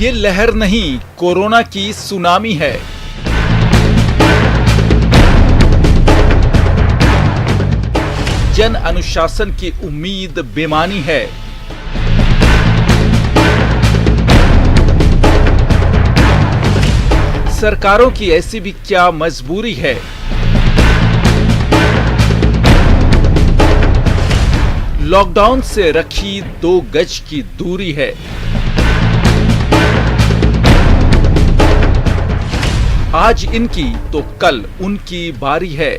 ये लहर नहीं, कोरोना की सुनामी है। जन अनुशासन की उम्मीद बेमानी है। सरकारों की ऐसी भी क्या मजबूरी है। लॉकडाउन से रखी 2 गज की दूरी है। आज इनकी तो कल उनकी बारी है।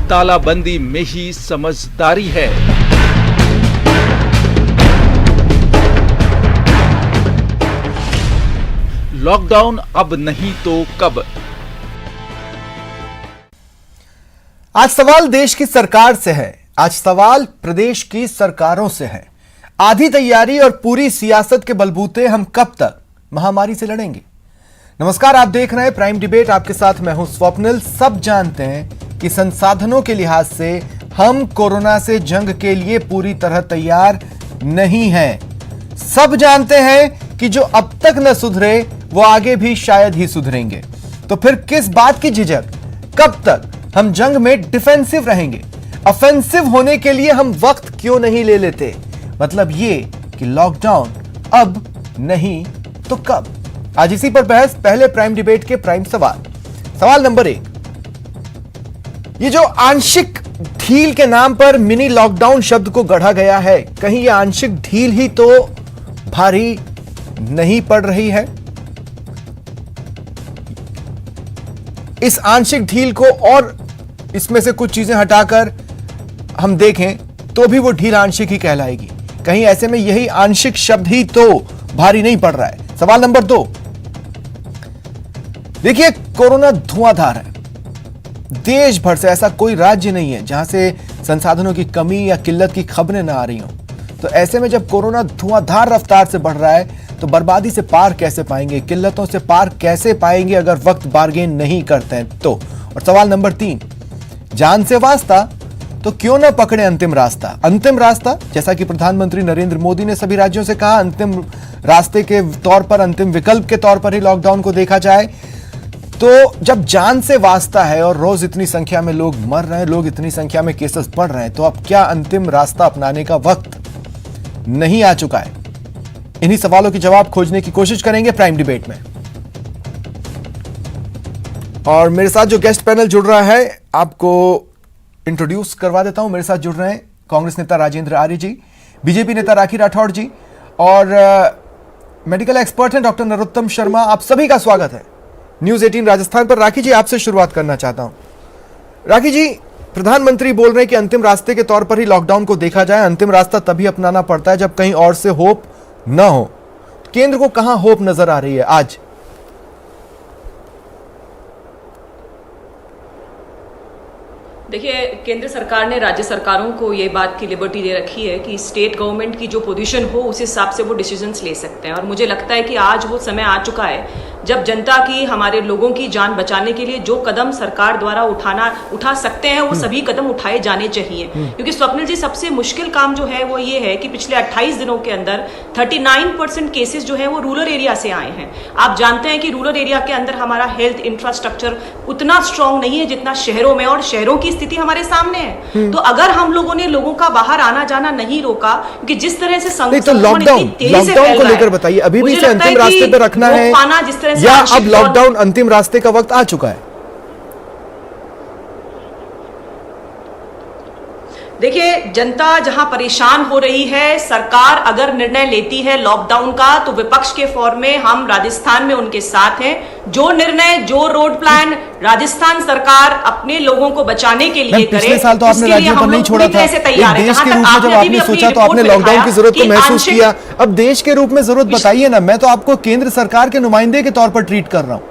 तालाबंदी में ही समझदारी है। लॉकडाउन अब नहीं तो कब। आज सवाल देश की सरकार से है। आज सवाल प्रदेश की सरकारों से है। आधी तैयारी और पूरी सियासत के बलबूते हम कब तक महामारी से लड़ेंगे। नमस्कार, आप देख रहे हैं प्राइम डिबेट। आपके साथ मैं हूं स्वप्निल। सब जानते हैं कि संसाधनों के लिहाज से हम कोरोना से जंग के लिए पूरी तरह तैयार नहीं हैं। सब जानते हैं कि जो अब तक न सुधरे वो आगे भी शायद ही सुधरेंगे। तो फिर किस बात की झिझक? कब तक हम जंग में डिफेंसिव रहेंगे? ऑफेंसिव होने के लिए हम वक्त क्यों नहीं ले लेते? मतलब ये कि लॉकडाउन अब नहीं तो कब। आज इसी पर बहस। पहले प्राइम डिबेट के प्राइम सवाल नंबर 1। ये जो आंशिक ढील के नाम पर मिनी लॉकडाउन शब्द को गढ़ा गया है, कहीं ये आंशिक ढील ही तो भारी नहीं पड़ रही है? इस आंशिक ढील को और इसमें से कुछ चीजें हटाकर हम देखें तो भी वो ढील आंशिक ही कहलाएगी। कहीं ऐसे में यही आंशिक शब्द ही तो भारी नहीं पड़ रहा है? सवाल नंबर 2। देखिए, कोरोना धुआंधार है। देश भर से ऐसा कोई राज्य नहीं है जहां से संसाधनों की कमी या किल्लत की खबरें ना आ रही हों। तो ऐसे में जब कोरोना धुआंधार रफ्तार से बढ़ रहा है तो बर्बादी से पार कैसे पाएंगे, किल्लतों से पार कैसे पाएंगे अगर वक्त बार्गेन नहीं करते हैं तो? और सवाल नंबर 3। जान से वास्ता तो क्यों ना पकड़े अंतिम रास्ता? अंतिम रास्ता, जैसा कि प्रधानमंत्री नरेंद्र मोदी ने सभी राज्यों से कहा, अंतिम रास्ते के तौर पर, अंतिम विकल्प के तौर पर ही लॉकडाउन को देखा जाए। तो जब जान से वास्ता है और रोज इतनी संख्या में लोग मर रहे हैं, लोग इतनी संख्या में केसेस बढ़ रहे हैं, तो अब क्या अंतिम रास्ता अपनाने का वक्त नहीं आ चुका है? इन्हीं सवालों के जवाब खोजने की कोशिश करेंगे प्राइम डिबेट में। और मेरे साथ जो गेस्ट पैनल जुड़ रहा है, आपको इंट्रोड्यूस करवा देता हूं। मेरे साथ जुड़ रहे हैं कांग्रेस नेता राजेंद्र आर्य जी, बीजेपी नेता राखी राठौड़ जी और मेडिकल एक्सपर्ट हैं डॉक्टर नरोत्तम शर्मा। आप सभी का स्वागत है न्यूज 18 राजस्थान पर। राखी जी, आपसे शुरुआत करना चाहता हूं। राखी जी, प्रधानमंत्री बोल रहे हैं कि अंतिम रास्ते के तौर पर ही लॉकडाउन को देखा जाए। अंतिम रास्ता तभी अपनाना पड़ता है जब कहीं और से होप न हो। केंद्र को कहां होप नजर आ रही है आज? देखिए, केंद्र सरकार ने राज्य सरकारों को ये बात की लिबर्टी दे रखी है कि स्टेट गवर्नमेंट की जो पोजीशन हो उस हिसाब से वो डिसीजंस ले सकते हैं। और मुझे लगता है कि आज वो समय आ चुका है जब जनता की, हमारे लोगों की जान बचाने के लिए जो कदम सरकार द्वारा उठा सकते हैं वो सभी कदम उठाए जाने चाहिए। क्योंकि स्वप्निल जी, सबसे मुश्किल काम जो है वो ये है कि पिछले 28 दिनों के अंदर 39% केसेस जो है वो रूरल एरिया से आए हैं। आप जानते हैं कि रूरल एरिया के अंदर हमारा हेल्थ इंफ्रास्ट्रक्चर उतना स्ट्रांग नहीं है जितना शहरों में, और शहरों की स्थिति हमारे सामने है। तो अगर हम लोगों ने लोगों का बाहर आना जाना नहीं रोका, कि जिस तरह से लॉकडाउन को लेकर बताइए, अभी भी इसे अंतिम रास्ते पर रखना है या अब लॉकडाउन अंतिम रास्ते का वक्त आ चुका है? देखिए, जनता जहां परेशान हो रही है, सरकार अगर निर्णय लेती है लॉकडाउन का तो विपक्ष के फॉर्म में हम राजस्थान में उनके साथ हैं। जो निर्णय, जो रोड प्लान राजस्थान सरकार अपने लोगों को बचाने के लिए करे, पिछले साल तो आपने राज्यों पर नहीं छोड़ा था। देश के रूप में जब आपने सोचा तो आपने लॉकडाउन की जरूरत को महसूस किया। अब देश के रूप में जरूरत बताइए ना। मैं तो आपको केंद्र सरकार के नुमाइंदे के तौर पर ट्रीट कर रहा हूं।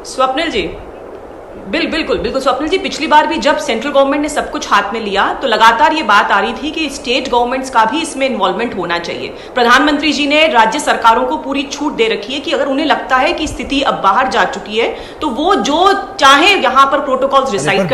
स्वप्निल जी, बिल्कुल स्वप्निल जी, पिछली बार भी जब सेंट्रल गवर्नमेंट ने सब कुछ हाथ में लिया तो लगातार ये बात आ रही थी कि स्टेट गवर्नमेंट्स का भी इसमें इन्वॉल्वमेंट होना चाहिए। प्रधानमंत्री जी ने राज्य सरकारों को पूरी छूट दे रखी है कि अगर उन्हें लगता है कि स्थिति अब बाहर जा चुकी है तो वो जो चाहे यहां पर प्रोटोकॉल्स डिसाइड